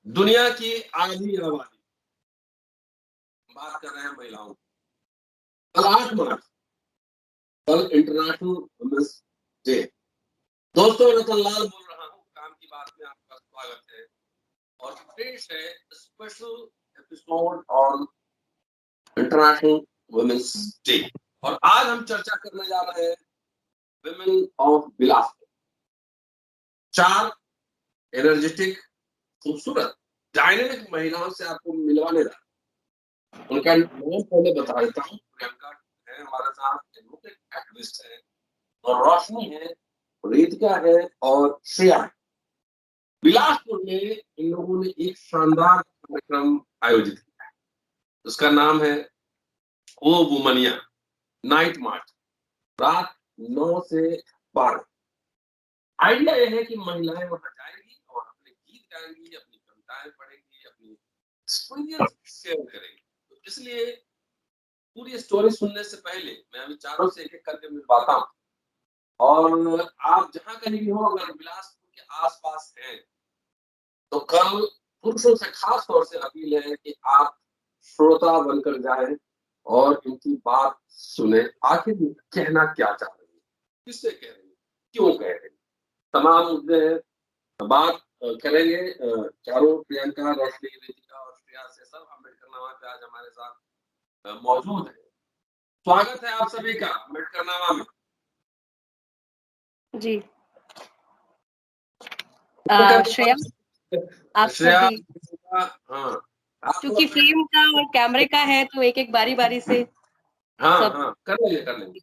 दुनिया की आधी आबादी, बात कर रहे हैं महिलाओं की। कल 8 मार्च, कल इंटरनेशनल वुमेन्स डे। दोस्तों, रतनलाल बोल रहा हूँ, काम की बात में आपका स्वागत है और पेश है special episode on international women's day. और आज हम चर्चा करने जा रहे हैं विमेन ऑफ बिलासपुर। 4 एनर्जेटिक, खूबसूरत, डायनेमिक महिलाओं से आपको मिलवाने जा रहा हूं। उनका नाम पहले बता देता हूँ। प्रियंका है हमारे साथ, एडवोकेट एक्टिविस्ट है, और रोशनी है, रितिका है और श्रेया है। बिलासपुर में इन लोगों ने एक शानदार कार्यक्रम आयोजित किया है। उसका नाम है ओ वुमनिया नाइट मार्च, रात 9 से 12। आइडिया यह है कि महिलाएं वहां जाएंगी और अपने गीत गाएंगी, अपनी कविताएं पढ़ेंगी, अपनी एक्सपीरियंस शेयर करेंगी। तो इसलिए पूरी स्टोरी सुनने से पहले मैं विचारों से एक एक करके मिलवाता हूँ। और आप जहां कहीं भी हो, अगर बिलासपुर के आसपास हैं, तो कल पुरुषों से खास तौर से अपील है कि आप श्रोता बनकर जाएं और इनकी बात सुने। आखिर कहना क्या चाह रही है, किससे कह रही है, क्यों कह रही है, तमाम मुद्दे हैं। बात करेंगे चारों, प्रियंका, रोशनी, रितिका और श्रेया से। सब अम्बेडकर नामा पे आज हमारे साथ मौजूद है। स्वागत है आप सभी का अम्बेडकर नामा में। जी तो श्रेया, आप श्रेया, सभी, हाँ, क्योंकि फ्रेम का और कैमरे का है तो एक एक बारी बारी से सब। हाँ, कर लेंगे।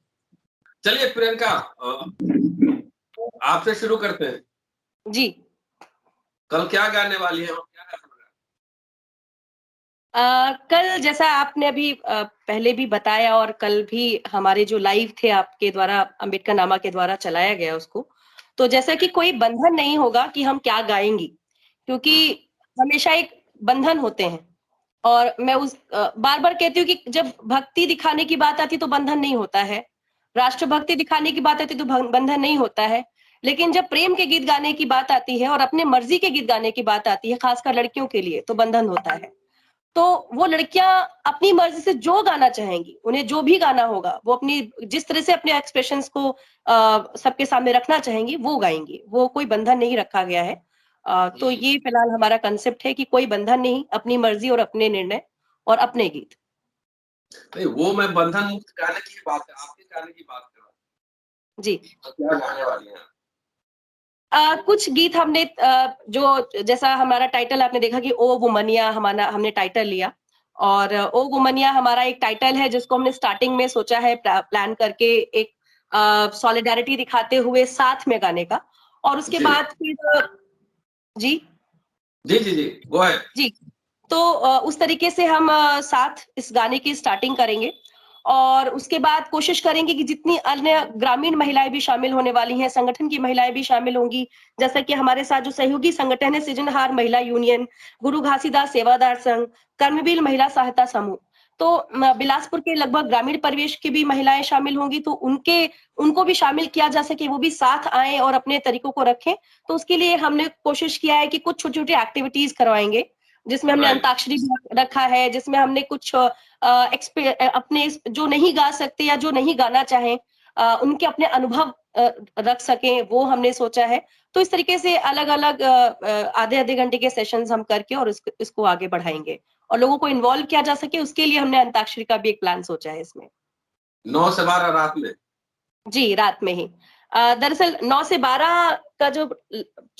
चलिए प्रियंका, आपसे शुरू करते हैं। जी, कल क्या गाने वाली है और क्या गाना? कल जैसा आपने अभी पहले भी बताया और कल भी हमारे जो लाइव थे आपके द्वारा, अम्बेडकर नामा के द्वारा चलाया गया उसको, तो जैसा कि कोई बंधन नहीं होगा कि हम क्या गाएंगी, क्योंकि हमेशा एक बंधन होते हैं। और मैं उस बार बार कहती हूँ कि जब भक्ति दिखाने की बात आती तो बंधन नहीं होता है, राष्ट्रभक्ति दिखाने की बात आती तो बंधन नहीं होता है, लेकिन जब प्रेम के गीत गाने की बात आती है और अपने मर्जी के गीत गाने की बात आती है, खासकर लड़कियों के लिए, तो बंधन होता है। तो वो लड़कियां अपनी मर्जी से जो गाना चाहेंगी, उन्हें जो भी गाना होगा, वो अपनी जिस तरह से अपने एक्सप्रेशंस को सबके सामने रखना चाहेंगी वो गाएंगी। वो कोई बंधन नहीं रखा गया है। तो ये फिलहाल हमारा कंसेप्ट है कि कोई बंधन नहीं, अपनी मर्जी और अपने निर्णय और अपने गीत। नहीं, वो मैं बंधन मुक्त गाने की बात है, आपके गाने की बात कर रहा हूँ। जी, तो क्या गाने वाली हैं? कुछ गीत हमने जो जैसा हमारा टाइटल आपने देखा कि ओ वुमनिया हमारा हमने टाइटल लिया, और ओ वुमनिया हमारा एक टाइटल है जिसको हमने स्टार्टिंग में सोचा है प्लान करके एक सॉलिडारिटी दिखाते हुए साथ में गाने का। और उसके बाद फिर जी जी, वो है जी, तो उस तरीके से हम साथ इस गाने की स्टार्टिंग करेंगे और उसके बाद कोशिश करेंगे कि जितनी अन्य ग्रामीण महिलाएं भी शामिल होने वाली हैं, संगठन की महिलाएं भी शामिल होंगी, जैसा कि हमारे साथ जो सहयोगी संगठन है, सृजनहार महिला यूनियन, गुरु घासीदास सेवादार संघ, कर्मवीर महिला सहायता समूह, तो बिलासपुर के लगभग ग्रामीण परिवेश की भी महिलाएं शामिल होंगी, तो उनको भी शामिल किया जा सके, वो भी साथ आए और अपने तरीकों को रखें। तो उसके लिए हमने कोशिश किया है कि कुछ छोटी छोटी एक्टिविटीज करवाएंगे, जिसमें हमने अंताक्षरी भी रखा है, जिसमें हमने कुछ अपने जो नहीं गा सकते या जो नहीं गाना चाहें, उनके अपने अनुभव रख सकें, वो हमने सोचा है। तो इस तरीके से अलग अलग आधे आधे घंटे के सेशंस हम करके और इसको आगे बढ़ाएंगे और लोगों को इन्वॉल्व किया जा सके, उसके लिए हमने अंताक्षरी का भी एक प्लान सोचा है इसमें। 9 से 12 रात में? जी, रात में ही। दरअसल 9 से 12 का जो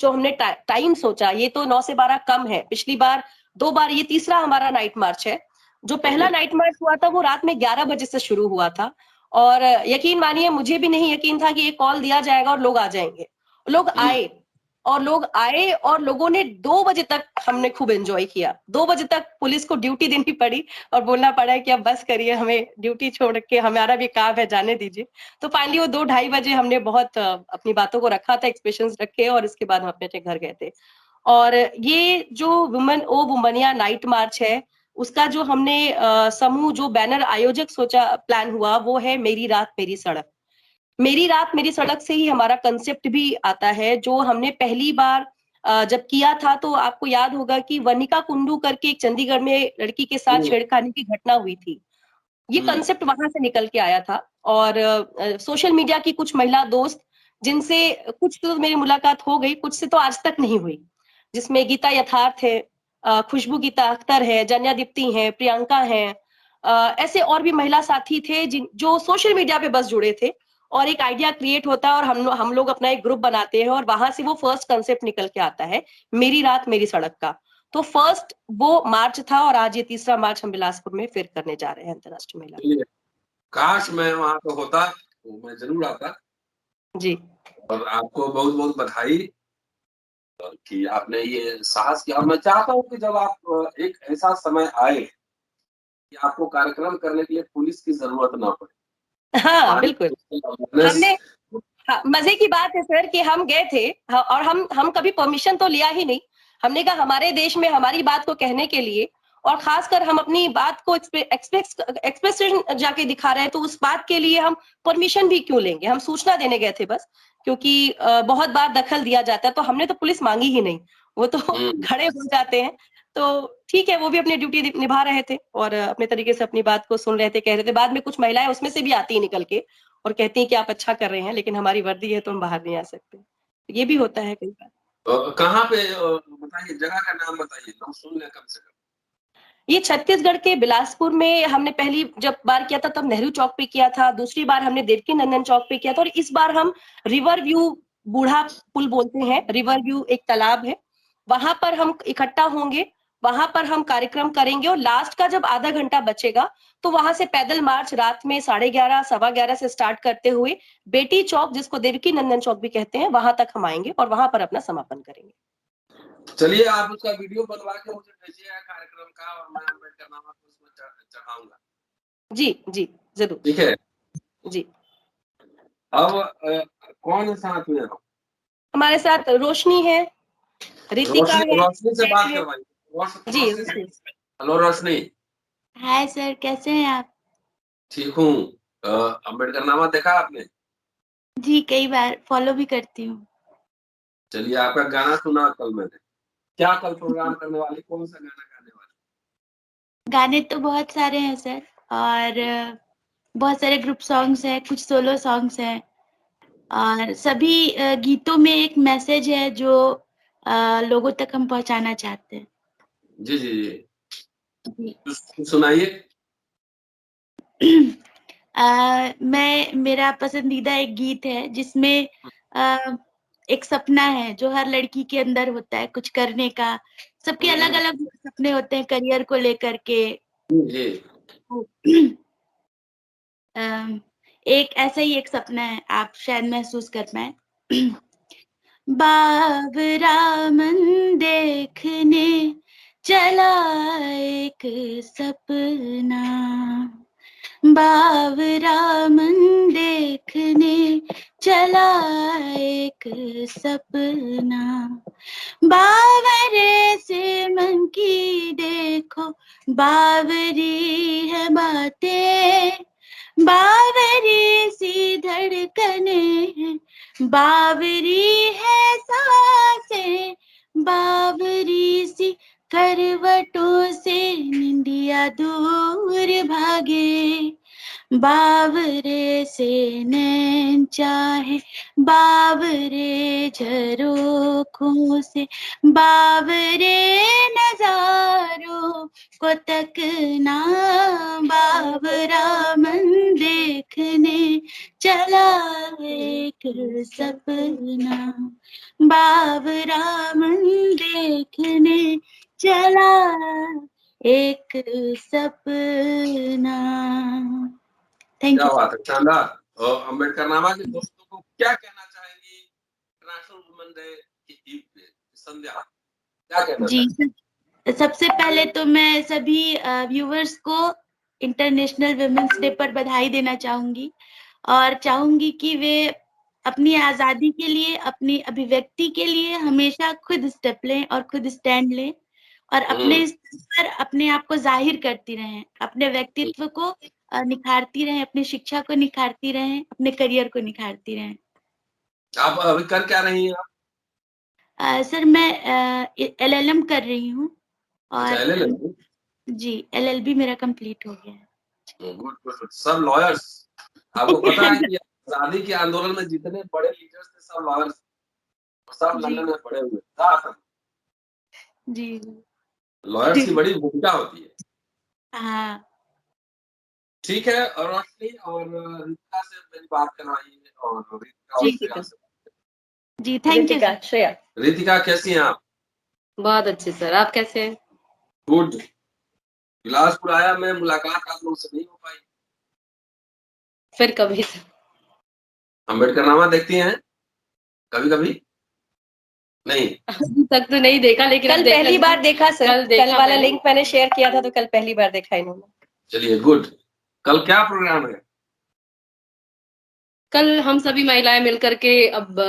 हमने टाइम सोचा, ये तो 9 से 12 कम है। पिछली बार 2 बार, ये तीसरा हमारा नाइट मार्च है। जो पहला नाइट मार्च हुआ था वो रात में 11 बजे से शुरू हुआ था और यकीन मानिए, मुझे भी नहीं यकीन था कि ये कॉल दिया जाएगा और लोग आ जाएंगे। लोग आए और लोगों ने 2 बजे तक हमने खूब एंजॉय किया। 2 बजे तक पुलिस को ड्यूटी देनी पड़ी और बोलना पड़ा कि अब बस करिए, हमें ड्यूटी छोड़ के हमारा भी काम है, जाने दीजिए। तो फाइनली वो 2 ढाई बजे हमने बहुत अपनी बातों को रखा था, एक्सप्रेशंस रखे और इसके बाद हम अपने घर गए थे। और ये जो वुमेन ओ वुमनिया नाइट मार्च है, उसका जो हमने समूह, जो बैनर आयोजक सोचा, प्लान हुआ, वो है मेरी रात मेरी सड़क। मेरी रात मेरी सड़क से ही हमारा कंसेप्ट भी आता है, जो हमने पहली बार जब किया था तो आपको याद होगा कि वनिका कुंडू करके एक चंडीगढ़ में लड़की के साथ छेड़खानी की घटना हुई थी। ये कंसेप्ट वहां से निकल के आया था। और सोशल मीडिया की कुछ महिला दोस्त जिनसे कुछ तो मेरी मुलाकात हो गई, कुछ से तो आज तक नहीं हुई, जिसमें गीता यथार्थ है, खुशबू गीता अख्तर है, जन्या दीप्ति है, प्रियंका है, ऐसे और भी महिला साथी थे जो सोशल मीडिया पे बस जुड़े थे और एक आइडिया क्रिएट होता है और हम लोग अपना एक ग्रुप बनाते हैं और वहां से वो फर्स्ट कंसेप्ट निकल के आता है, मेरी रात मेरी सड़क का। तो फर्स्ट वो मार्च था और आज ये तीसरा मार्च हम बिलासपुर में फिर करने जा रहे हैं, अंतर्राष्ट्रीय महिला। काश मैं वहां पे होता तो मैं जरूर आता जी। और आपको बहुत बहुत बधाई कि आपने ये साहस किया। और मैं चाहता हूँ कि जब आप एक ऐसा समय आए कि आपको कार्यक्रम करने के लिए पुलिस की जरूरत ना पड़े, हाँ, हमारी बिल्कुल। awareness हमने हाँ, मजे की बात है सर कि हम गए थे और हम कभी परमिशन तो लिया ही नहीं। हमने कहा हमारे देश में हमारी बात को कहने के लिए और खासकर हम अपनी बात को एक्सप्रेशन जाके दिखा रहे हैं, तो उस बात के लिए हम परमिशन भी क्यों लेंगे? हम सूचना देने गए थे बस, क्योंकि बहुत बार दखल दिया जाता है, तो हमने तो पुलिस मांगी ही नहीं, वो तो खड़े हो जाते हैं। तो ठीक है, वो भी अपनी ड्यूटी निभा रहे थे और अपने तरीके से अपनी बात को सुन रहे थे, कह रहे थे। बाद में कुछ महिलाएं उसमें से भी आती है निकल के और कहती हैं कि आप अच्छा कर रहे हैं, लेकिन हमारी वर्दी है तो हम बाहर नहीं आ सकते। ये भी होता है कई बार। कहाँ पे बताइए, जगह का नाम बताइए, हम सुन लें कम से कम। ये छत्तीसगढ़ के बिलासपुर में हमने पहली जब बार किया था तब नेहरू चौक पे किया था, दूसरी बार हमने देवकी नंदन चौक पे किया था और इस बार हम रिवर व्यू, बूढ़ा पुल बोलते हैं, रिवर व्यू एक तालाब है, वहां पर हम इकट्ठा होंगे, वहां पर हम कार्यक्रम करेंगे और लास्ट का जब आधा घंटा बचेगा तो वहां से पैदल मार्च रात में 11:30 11:15 से स्टार्ट करते हुए बेटी चौक, जिसको देवकी नंदन चौक भी कहते हैं, वहां तक हम आएंगे और वहां पर अपना समापन करेंगे। चलिए, आप उसका वीडियो बनवा के मुझे भेजिएगा कार्यक्रम का और मैं अम्बेडकर नामा को उसमें चढ़ाऊंगा। जी जी, जरूर। ठीक है। जी। अब कौन है साथ में? हमारे साथ रोशनी है, रितिका रोशनी, है, रोशनी से बात है। करवाइए। जी, रोशनी से। हेलो रोशनी। हाय सर, कैसे हैं आप? ठीक हूँ। अम्बेडकर नामा देखा आपने? जी, कई बार फॉलो भी करती हूँ। चलिए, आपका गाना सुना कल मैंने। क्या कल प्रोग्राम करने वाली, कौन सा गाना गाने वाली? गाने तो बहुत सारे हैं सर, और बहुत सारे ग्रुप सॉन्ग्स हैं, कुछ सोलो सॉन्ग्स हैं और सभी गीतों में एक मैसेज है जो लोगों तक हम पहुंचाना चाहते हैं। जी जी जी, जी। सुनाइए। मेरा पसंदीदा एक गीत है जिसमें एक सपना है जो हर लड़की के अंदर होता है कुछ करने का। सबके अलग अलग सपने होते हैं करियर को लेकर के। जी। एक ऐसा ही एक सपना है, आप शायद महसूस कर पाए। बाबरा मन देखने चला एक सपना, बाबरा मन देखने चला एक सपना, बावरे से मन की देखो बावरी है बातें, बावरी सी धड़कने हैं, बावरी है सांसें, बावरी सी करवटों से निंदिया दूर भागे, बावरे से नैन चाहे बावरे झरोखों से, बावरे नजारों को तकना, बावरा मन देखने चला एक सपना, बावरा मन देखने चला एक सपना। थैंक क्या यू। बात है, शानदार। और अम्बेडकर नामा के दोस्तों को क्या कहना चाहेंगी इंटरनेशनल वुमेन डे की ईद पे, संध्या, क्या कहना जी, चाहेंगी? सबसे पहले तो मैं सभी व्यूअर्स को इंटरनेशनल वुमेन्स डे पर बधाई देना चाहूंगी और चाहूंगी कि वे अपनी आजादी के लिए, अपनी अभिव्यक्ति के लिए हमेशा खुद स्टेप लें और खुद स्टैंड लें और अपने स्तर पर अपने आप को जाहिर करती रहें, अपने व्यक्तित्व को निखारती रहें, अपनी शिक्षा को निखारती रहें, अपने करियर को निखारती रहें। आप अभी कर क्या रही हैं आप? सर मैं LLM कर रही हूँ अच्छा, और LLM? जी LLB मेरा कंप्लीट हो गया है। गुड गुड, सब लॉयर्स। आपको पता है कि आजादी के आंदोलन में जितने बड़े लीडर्स थे सब लॉयर्स, सब जी लंदन में पढ़े हुए थे। जी लॉयर्स की बड़ी भूमिका होती है। हाँ ठीक है, और रोशनी और रितिका से मेरी बात करवाइए, और रितिका और जी श्रेया से। जी थैंक यू रितिका, श्रेया। रितिका कैसी हैं आप? बहुत अच्छे सर, आप कैसे हैं? गुड। बिलासपुर आया, मैं मुलाकात आप लोगों से नहीं हो पाई। फिर कभी सर। अम्बेडकरनामा देखती हैं कभी कभी? नहीं। अभी तक तो नहीं देखा, लेकिन कल अब देख पहली लेंगे। बार देखा सर, कल देखा कल वाला मैंने। लिंक मैंने शेयर किया था तो कल पहली बार देखा इन्होंने। चलिए गुड। कल क्या प्रोग्राम है? कल हम सभी महिलाएं मिलकर के अब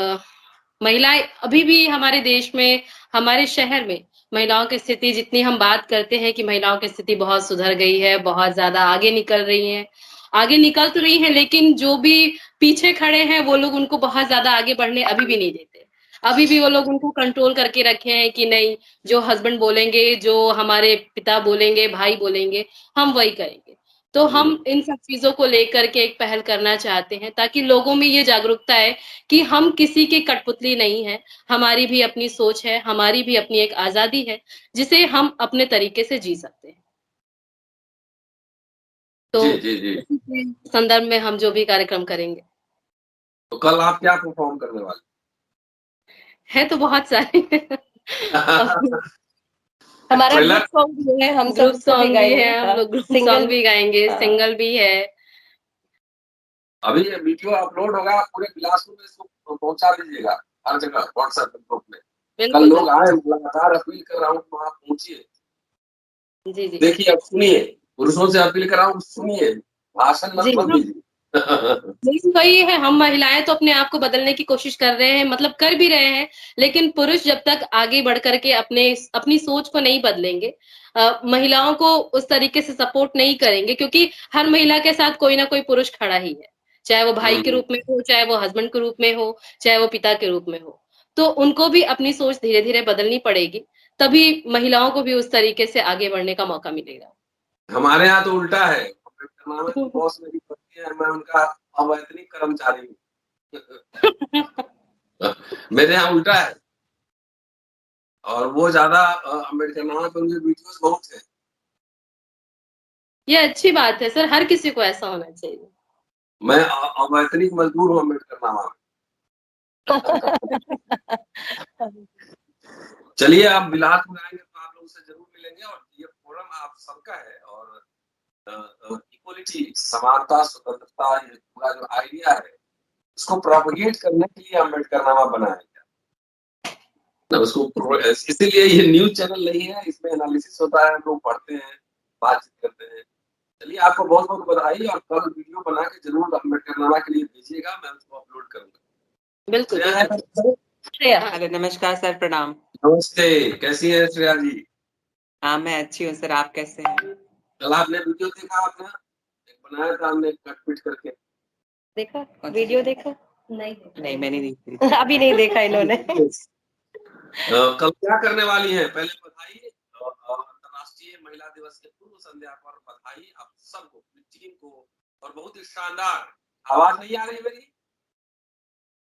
महिलाएं अभी भी हमारे देश में, हमारे शहर में महिलाओं की स्थिति, जितनी हम बात करते हैं कि महिलाओं की स्थिति बहुत सुधर गई है, बहुत ज्यादा आगे निकल रही है, आगे निकल तो रही है, लेकिन जो भी पीछे खड़े हैं वो लोग उनको बहुत ज्यादा आगे बढ़ने अभी भी नहीं देते। अभी भी वो लोग उनको कंट्रोल करके रखे हैं कि नहीं, जो हस्बैंड बोलेंगे, जो हमारे पिता बोलेंगे, भाई बोलेंगे, हम वही करेंगे। तो हम इन सब चीजों को लेकर के एक पहल करना चाहते हैं, ताकि लोगों में ये जागरूकता है कि हम किसी की कठपुतली नहीं है, हमारी भी अपनी सोच है, हमारी भी अपनी एक आजादी है, जिसे हम अपने तरीके से जी सकते हैं। तो जी जी जी। इसी के संदर्भ में हम जो भी कार्यक्रम करेंगे, तो कल आप क्या परफॉर्म करने वाले? है तो बहुत सारे। हमारा ट्रेलर? ग्रुप सॉन्ग भी है, हम ग्रुप सब भी सॉन्ग भी गाएंगे। है, हम लोग ग्रुप सिंगल सॉन्ग भी गाएंगे, हाँ। सिंगल भी है। अभी ये वीडियो अपलोड होगा, पूरे बिलासपुर में इसको पहुंचा दीजिएगा, हर जगह व्हाट्सएप ग्रुप में। कल बिल्कुल लोग आए, लगातार अपील कर रहा हूँ कि वहां पहुंचिए। जी जी देखिए, अब सुनिए, पुरुषों से अपील कर रहा हूँ, सुनिए, भाषण मत जी। दीजिए। लेकिन वही है, हम महिलाएं तो अपने आप को बदलने की कोशिश कर रहे हैं, मतलब कर भी रहे हैं, लेकिन पुरुष जब तक आगे बढ़ करके अपनी सोच को नहीं बदलेंगे, महिलाओं को उस तरीके से सपोर्ट नहीं करेंगे, क्योंकि हर महिला के साथ कोई ना कोई पुरुष खड़ा ही है, चाहे वो भाई के रूप में हो, चाहे वो हस्बैंड के रूप में हो, चाहे वो पिता के रूप में हो। तो उनको भी अपनी सोच धीरे धीरे बदलनी पड़ेगी, तभी महिलाओं को भी उस तरीके से आगे बढ़ने का मौका मिलेगा। हमारे यहाँ तो उल्टा है, बॉस मेरी पत्नी है, मैं उनका अवैतनिक कर्मचारी हूँ। मेरे यहाँ उल्टा है, और वो ज्यादा अम्बेडकरनामा पे उनके वीडियोस बहुत है। ये अच्छी बात है सर, हर किसी को ऐसा होना चाहिए। मैं अवैतनिक मजदूर हूँ अम्बेडकरनामा में। चलिए, आप बिलासपुर आएंगे तो आप लोगों से जरूर मिलेंगे, और ये फोरम आप सबका है, और इक्वलिटी, समानता, स्वतंत्रता, ये पूरा जो आइडिया है, उसको प्रोपगेट करने के लिए अम्बेडकरनामा बनाया गया ना, उसको इसीलिए ये न्यूज चैनल नहीं है, इसमें एनालिसिस होता है, हम लोग पढ़ते हैं, बातचीत करते हैं। चलिए, आपको बहुत बहुत बधाई, और कल वीडियो बना के जरूर अम्बेडकरनामा के लिए भेजिएगा, मैं उसको अपलोड करूंगा। बिल्कुल श्रेया है? श्रेया। हेलो, नमस्कार सर, प्रणाम। नमस्ते, कैसी है श्रेया जी? हाँ, मैं अच्छी हूँ सर, आप कैसे हैं? कल आपने वीडियो देखा, आपने एक बनाया था हमने कट पिट करके? देखा वीडियो, देखा? नहीं, मैंने नहीं देखी। अभी नहीं देखा इन्होंने। कल क्या करने वाली हैं? पहले बधाई, अंतर्राष्ट्रीय महिला दिवस के पूर्व संध्या पर बधाई आप सबको, टीम को, और बहुत ही शानदार। आवाज नहीं आ रही मेरी?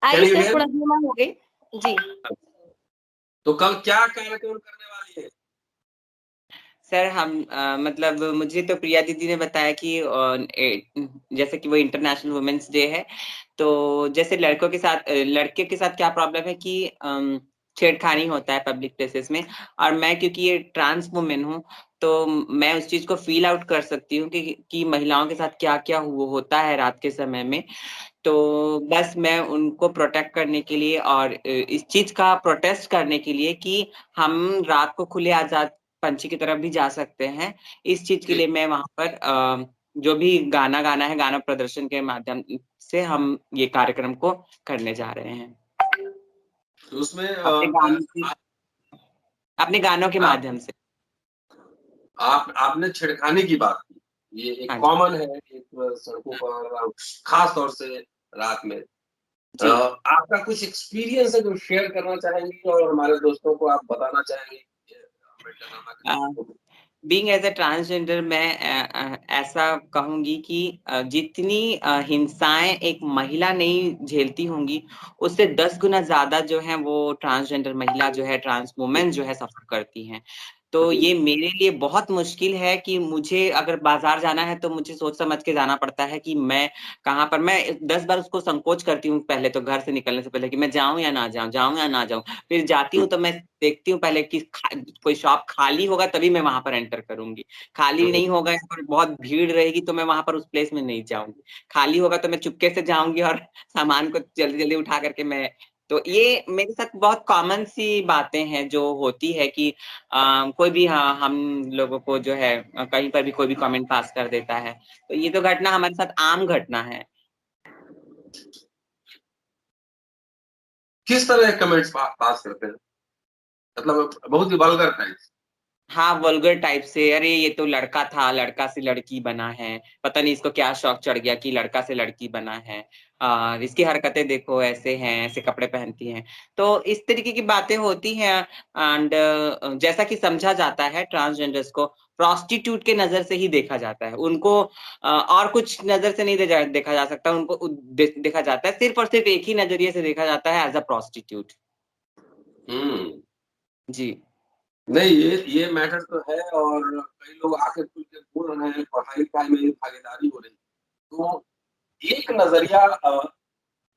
आई Can you सर, hear थोड़ा me? धीमा हो गई जी। तो कल क्या कार्यक्रम करने वाली है? सर हम मतलब मुझे तो प्रिया दीदी ने बताया कि जैसे कि वो इंटरनेशनल वुमेन्स डे है, तो जैसे लड़के के साथ क्या प्रॉब्लम है कि छेड़खानी होता है पब्लिक प्लेसेस में, और मैं क्योंकि ये ट्रांस वुमेन हूँ, तो मैं उस चीज को फील आउट कर सकती हूँ कि महिलाओं के साथ क्या क्या होता है रात के समय में। तो बस मैं उनको प्रोटेक्ट करने के लिए और इस चीज का प्रोटेस्ट करने के लिए कि हम रात को खुले आजाद पंछी की तरफ भी जा सकते हैं, इस चीज के लिए मैं वहां पर जो भी गाना गाना है, गाना प्रदर्शन के माध्यम से हम ये कार्यक्रम को करने जा रहे हैं। तो उसमें अपने गानों के माध्यम से। आपने छेड़खानी की बात की, ये एक हाँ जी। कॉमन है, एक सड़कों पर, खास तौर से रात में। जी। आपका कुछ एक्सपीरियंस है जो शेयर करना चाहेंगी और हमारे दोस्तों को आप बताना चाहेंगे कि Ambedkar being as a transgender मैं ऐसा कहूंगी कि जितनी हिंसाएं एक महिला नहीं झेलती होंगी उससे 10 गुना ज्यादा जो है वो ट्रांसजेंडर महिला जो है, ट्रांस वुमेन जो है सफर करती हैं। तो ये मेरे लिए बहुत मुश्किल है कि मुझे अगर बाजार जाना है तो मुझे सोच समझ के जाना पड़ता है कि मैं कहाँ पर, मैं 10 बार उसको संकोच करती हूँ पहले तो, घर से निकलने से पहले कि मैं जाऊं या ना जाऊं, जाऊं या ना जाऊं। फिर जाती हूँ तो मैं देखती हूँ पहले कि कोई शॉप खाली होगा तभी मैं वहां पर एंटर करूंगी। खाली नहीं होगा या पर बहुत भीड़ रहेगी तो मैं वहां पर उस प्लेस में नहीं जाऊंगी। खाली होगा तो मैं चुपके से जाऊंगी और सामान को जल्दी जल्दी उठा करके मैं, तो ये मेरे साथ बहुत कॉमन सी बातें हैं जो होती है कि कोई भी, हाँ, हम लोगों को जो है कहीं पर भी कोई भी कमेंट पास कर देता है। तो ये तो घटना हमारे साथ आम घटना है। किस तरह के कमेंट्स पास करते हैं, मतलब बहुत ही वल्गर टाइप? हाँ, वल्गर टाइप से, अरे ये तो लड़का था, लड़का से लड़की बना है, पता नहीं इसको क्या शौक चढ़ गया कि लड़का से लड़की बना है, इसकी हरकतें देखो, ऐसे हैं, ऐसे कपड़े पहनती हैं। तो इस तरीके की बातें होती हैं। एंड जैसा कि समझा जाता है ट्रांसजेंडर्स को प्रोस्टिट्यूट के नजर से ही देखा जाता है, उनको और कुछ नजर से नहीं देखा जा सकता, उनको देखा जाता है सिर्फ और सिर्फ एक ही नजरिए से देखा जाता है, एज अ प्रोस्टिट्यूट। जी। नहीं, ये मैटर तो है और कई लोग आके खुल के बोल रहे हैं, पढ़ाई लिखाई में भागीदारी हो रही है। तो एक नजरिया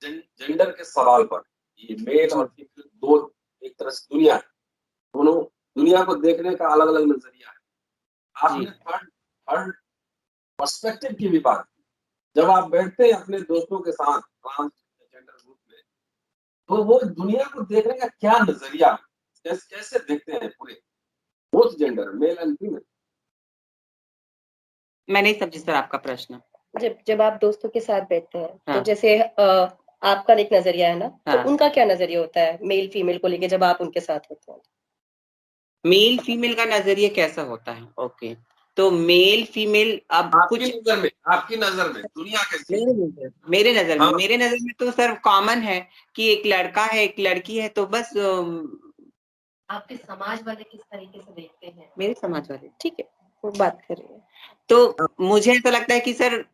जेंडर के सवाल पर, ये मेल जी। और फीमेल दो एक तरह से दुनिया है, दोनों दुनिया को देखने का अलग अलग नजरिया है। जी। आपने थर्ड थर्ड पर्सपेक्टिव की भी बात की। जब आप बैठते हैं अपने दोस्तों के साथ ट्रांसजेंडर ग्रुप में, तो वो दुनिया को देखने का क्या नजरिया, कैसे देखते हैं पूरे both gender, male and female? मैं नहीं समझी सर आपका प्रश्न। जब जब आप दोस्तों के साथ बैठते हैं तो हाँ। जैसे आपका एक नजरिया है ना, तो हाँ। उनका क्या नजरिया होता है मेल फीमेल को लेके जब आप उनके साथ होते हैं? मेल फीमेल का नजरिया कैसा होता है? ओके, तो मेल फीमेल अब आपकी कुछ नजर में, आपकी नजर में दुनिया कैसी है? हाँ। मेरे नजर में तो सर कॉमन है कि एक लड़का है, एक लड़की है, तो बस आपके समाज वाले किस तरीके से देखते हैं? मेरे समाज वाले, ठीक है, वो बात कर रही है। तो मुझे ऐसा लगता है कि सर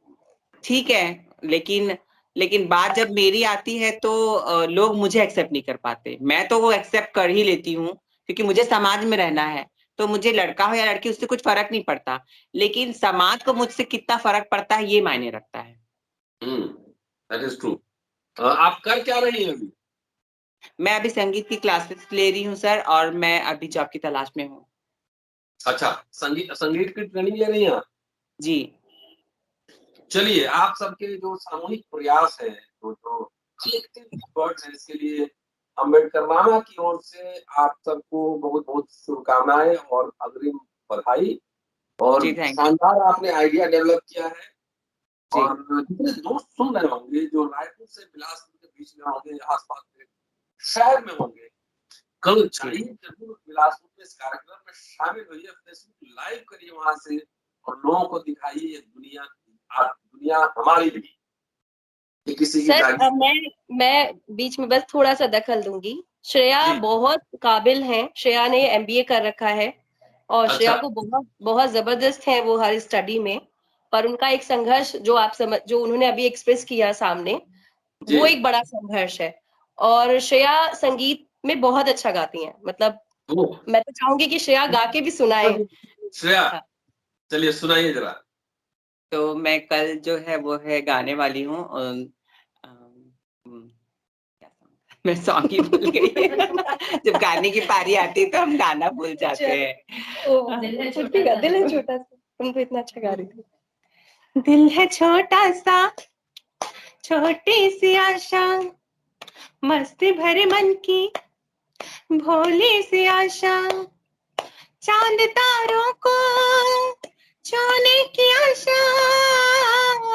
ठीक है, लेकिन बात जब मेरी आती है तो लोग मुझे एक्सेप्ट नहीं कर पाते। मैं तो वो एक्सेप्ट कर ही लेती हूँ क्योंकि मुझे समाज में रहना है, तो मुझे लड़का हो या लड़की उससे कुछ फर्क नहीं पड़ता, लेकिन समाज को मुझसे कितना फर्क पड़ता है ये मायने रखता है। That is true. आप कर क्या रही हैं अभी? मैं अभी संगीत की क्लासेस ले रही हूँ सर, और मैं अभी जॉब की तलाश में हूँ। अच्छा, संगीत की ट्रेनिंग ले रही हैं आप? जी। चलिए, आप सबके जो सामूहिक प्रयास है, जो कलेक्टिव एफर्ट्स है, इसके लिए अम्बेडकर मामा की ओर से आप सबको बहुत बहुत शुभकामनाएं और अग्रिम बधाई। और जी, थैंक यू। शानदार आपने आइडिया डेवलप किया है। जी। और जितने दोस्त सुन रहे होंगे जो रायपुर से बिलासपुर के बीच में होंगे, आसपास के शहर में होंगे, कल जाइए जरूर बिलासपुर में, इस कार्यक्रम में शामिल होइए, फेसबुक लाइव करिए वहां से और लोगों को दिखाइए ये दुनिया हमारी भी, ये किसी की सर जागीर। मैं बीच में बस थोड़ा सा दखल दूंगी। श्रेया जी। बहुत काबिल हैं, श्रेया ने एमबीए कर रखा है और अच्छा। श्रेया को बहुत बहुत जबरदस्त है वो हर स्टडी में, पर उनका एक संघर्ष जो उन्होंने अभी एक्सप्रेस किया सामने, जी। वो एक बड़ा संघर्ष है। और श्रेया संगीत में बहुत अच्छा गाती हैं, मतलब ओह, मैं तो चाहूंगी कि श्रेया गा के भी सुनाए। श्रेया, हाँ। चलिए सुनाइए जरा। तो मैं कल जो है वो है गाने वाली हूँ, क्या song? मैं सॉन्ग ही भूल गई। जब गाने की पारी आती है तो हम गाना भूल जाते हैं। दिल है छोटा सा, तुम तो इतना अच्छा गा रही थी। दिल है छोटा सा, छोटी सी आशा, मस्ती भरे मन की भोली सी आशा, चांद तारों को छूने की आशा,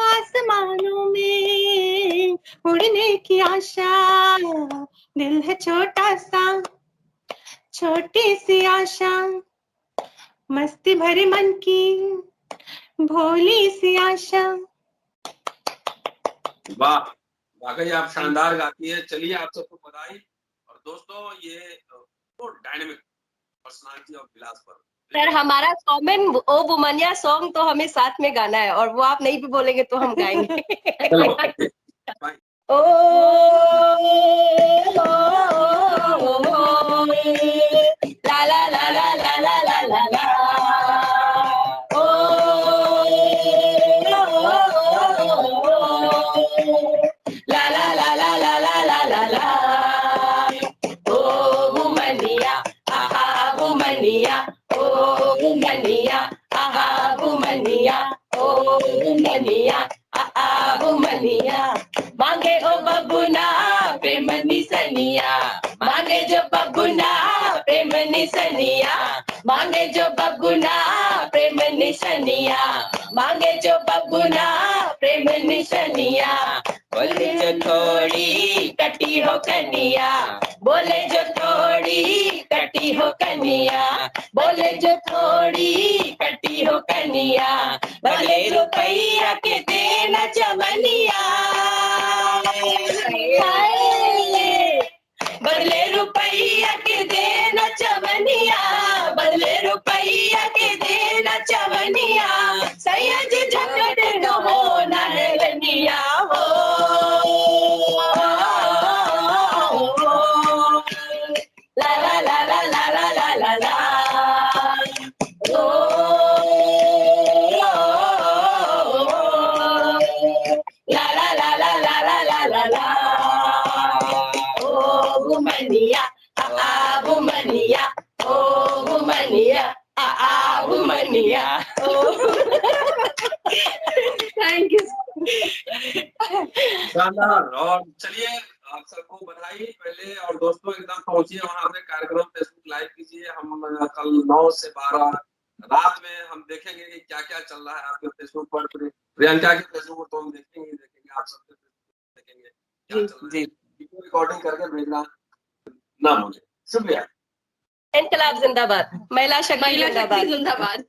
आसमानों में उड़ने की आशा। दिल है छोटा सा, छोटी सी आशा, मस्ती भरे मन की भोली सी आशा। वाह वाकई आप शानदार गाती है। चलिए आप सबको बधाई। और दोस्तों ये तो डायनेमिक पर्सनालिटी ऑफ बिलास पर सर हमारा कॉमन ओ वुमनिया सॉन्ग तो हमें साथ में गाना है, और वो आप नहीं भी बोलेंगे तो हम गाएंगे। चलो ओ ला ला ला ला ला ला ला ला ला ओ ला ला ला ला ला ला ला ला ला ओ वुमनिया आहा वुमनिया ओ वुमनिया आहा वुमनिया ओ वुमनिया आहा वुमनिया मांगे ओ बबुना प्रेम निसनिया मांगे जो बबुना प्रेम निसनिया मांगे जो बबुना प्रेम निसनिया मांगे जो बबुना प्रेम निसनिया बोले जो थोड़ी कटी हो कनिया बोले जो थोड़ी कटी हो कनिया बोले जो थोड़ी कटी हो कनिया भले रुपैया के देना चमनिया बदले रुपैया के देना चमनिया बदले रुपैया के देना चमनिया सैयद झगड़ न हो न है रनिया हो ला ला ला ला ला ला ला ला ला ओ ला ला ला ला ला ला ला ला ला ओ वुमनिया आ वुमनिया ओ वुमनिया आ वुमनिया थैंक यू। शानदार। और चलिए आप सबको बधाई पहले। और दोस्तों एकदम पहुंचिए वहां पे, कार्यक्रम फेसबुक लाइव कीजिए। हम कल 9 से 12 रात में हम देखेंगे कि क्या क्या चल रहा है आपके फेसबुक पर। प्रियंका के फेसबुक पर तो हम देखेंगे आप सबके फेसबुक देखेंगे क्या चल रहा है। रिकॉर्डिंग करके भेजना ना भूलें। शुक्रिया। इनकलाब जिंदाबाद, महिला शक्ति जिंदाबाद।